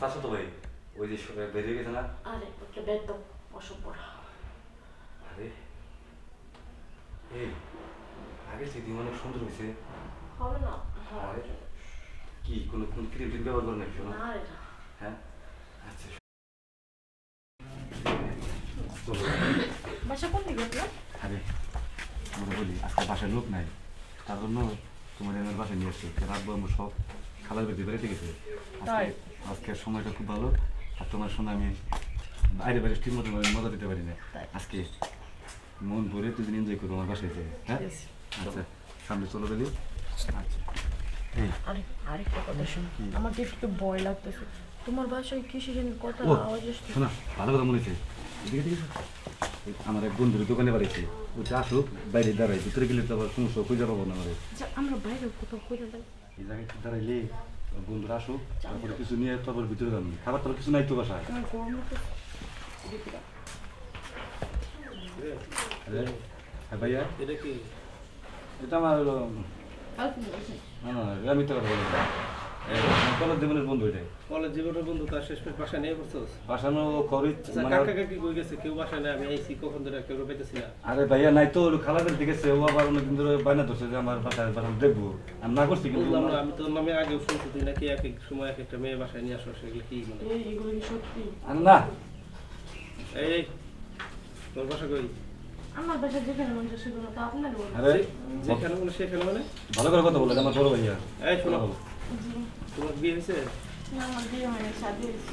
চাচাতো ভাই ওই যে বেরিয়ে গেছে না। আরে ওকে বেদম অসভ্যরা। আরে এই আগের থেকে অনেক সুন্দর হয়েছে। হবে না। আরে কি কোনো কোন ক্রিম টিম ব্যবহার করেন নাকি? না রে না। হ্যাঁ আচ্ছা বাসা কোন দিকে আপনার? আরে আমরা বলি আজকে বাসায় লোক নাই, তার জন্য তোমার আমার বাসায় নিয়ে আসছি। রাখবো আমরা সব খাবার বেঁধে বেড়াতে গেছে। আজকে আজকের সময়টা খুব ভালো, আর তোমার সঙ্গে আমি বাইরে বাইরে ঠিক মতো মজা দিতে পারি না। আজকে মন ভরে দুদিন এনজয় করবো আমার বাসায় যেয়ে। হ্যাঁ আচ্ছা সামনে চলো দিলি। আচ্ছা আরেকটা কথা শোনো, আমার একটু ভয় লাগতেছে। তোমার বাসায় কিসের কথা আওয়াজ আসছে? শোনা ভালো কথা মনে হচ্ছে। ঠিক আছে আমার এক বন্ধুর দোকানে বাড়িছে, ওটা আসুক বাইরে দাঁড়াই, ভিতরে গেলে তো আবার সমস্যা খুঁজে পাবো না। আমার আমরা বাইরে কোথাও খুঁজে যাই, এই জায়গায় দাঁড়াইলে বন্ধুরা আসুক, তারপরে কিছু নিয়ে তারপর ভিতরে যাবো। খাবার তো কিছু নাই তো বাসায়। হ্যাঁ ভাইয়া এটা কি? এটা আমার না না আমি তো বলি কলেজ জীবনের বন্ধু। এটাই কলেজ জীবনের বন্ধু, তার শেষ পেশ বাসায় নিয়ে পড়ছোস? বাসানো খরচ কাকা কাকি কই গেছে? কেউ বাসায় নেই, আমি আইসি কখন ধরে কেউ পেতেছি না। আরে ভাইয়া নাই তো, খালাদের দিকে ও আবার অনেকদিন ধরে বায়না ধরছে যে আমার বাসায় বাসায় দেখবো। আমি না করছি কিন্তু বললাম না, আমি তোর নামে আগেও শুনছি তুই নাকি এক এক সময় এক একটা মেয়ে বাসায় নিয়ে আসো। সেগুলো কি মানে? এগুলো কি সত্যি? আর না এই তোর বাসা কই? আমার বাসা যেখানে মন চায় সেগুলো তো আপনার বলবো। আরে যেখানে মানে সেখানে মানে? ভালো করে কথা বলে আমার বড় ভাইয়া। এই শোনো, তোমার বিয়ে হয়েছে? না আমার বিয়ে হয়নি, শাদী হয়েছে।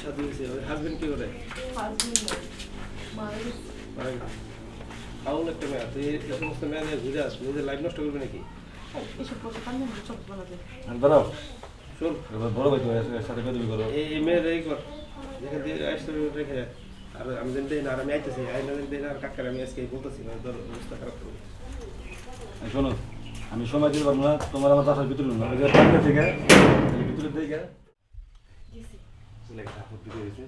শাদী হয়েছে? ওই হাজবেন্ড কি করে? হাজবেন্ড মারা গেছে। মানে ফাউল একটা মেয়ে। তুই এই সমস্ত মেয়েদের ঘুরে আস, নিজের লাইফ নষ্ট করবে নাকি? এসব কথা কান্না চোখ বানাবে। আর দাঁড়াও শোন, বড় ভাই তো এর সাথে বেদবি করো। এই মেয়ের এই কর, যেখান দিয়ে আসতে রেখে। আর আমি যেন দেই না, আর আমি আইতেছি আইনা যেন দেই না, আর কাকার আমি আজকে বলতেছি না, তোর অবস্থা খারাপ করবো। শোনো আমি সময় দিতে পারবো না, তোমার আমার বাসার ভিতরে না, সামনে থেকে ভিতরে দিকে গেছি। চলে গেছে। আপদ দিতে হয়েছে।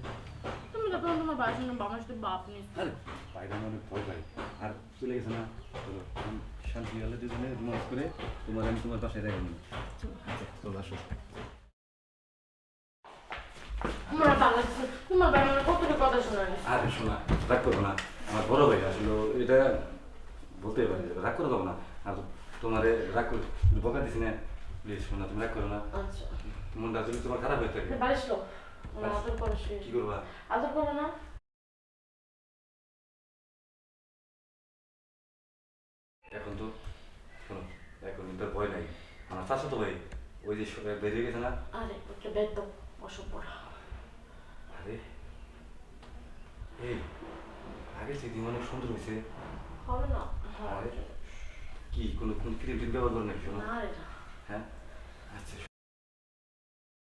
তুমি তো তখন তোমার বাসার নাম বাবার সাথে বাপ নেই। আরে বাইরে আমি অনেক ভয় পাই। আর চলে গেছে না, চলো আমি শান্তি হলে দুজনে রোমান্স করে তোমার আমি তোমার বাসায় রেখে নিই। চলো আসো। আমার ভালো লাগছে, তোমার ভাই আমার কতটা কথা শোনা গেছে। আরে শোনা রাগ করবো না, আমার বড় ভাই আসলে এটা বলতে পারি, রাগ করে দেবো না। আর তোমার রাগ করে বকা দিছি না, প্লিজ শোনা তুমি রাগ করো না। আচ্ছা মনটা যদি তোমার খারাপ হয়ে থাকে বাড়িস লোক আদর করো, কি করবা? আদর করো না। এখন তো শোনো, এখন তো ভয় নাই। আমার চাচাতো ভাই ওই যে বেরিয়ে গেছে না। আরে ওকে বেদম অসভ্যরা। আরে এই আগের থেকে অনেক সুন্দর হয়েছে। হবে না। আরে কি কোনো কোন ক্রিম টিম ব্যবহার করেন নাকি? না রে না। হ্যাঁ আচ্ছা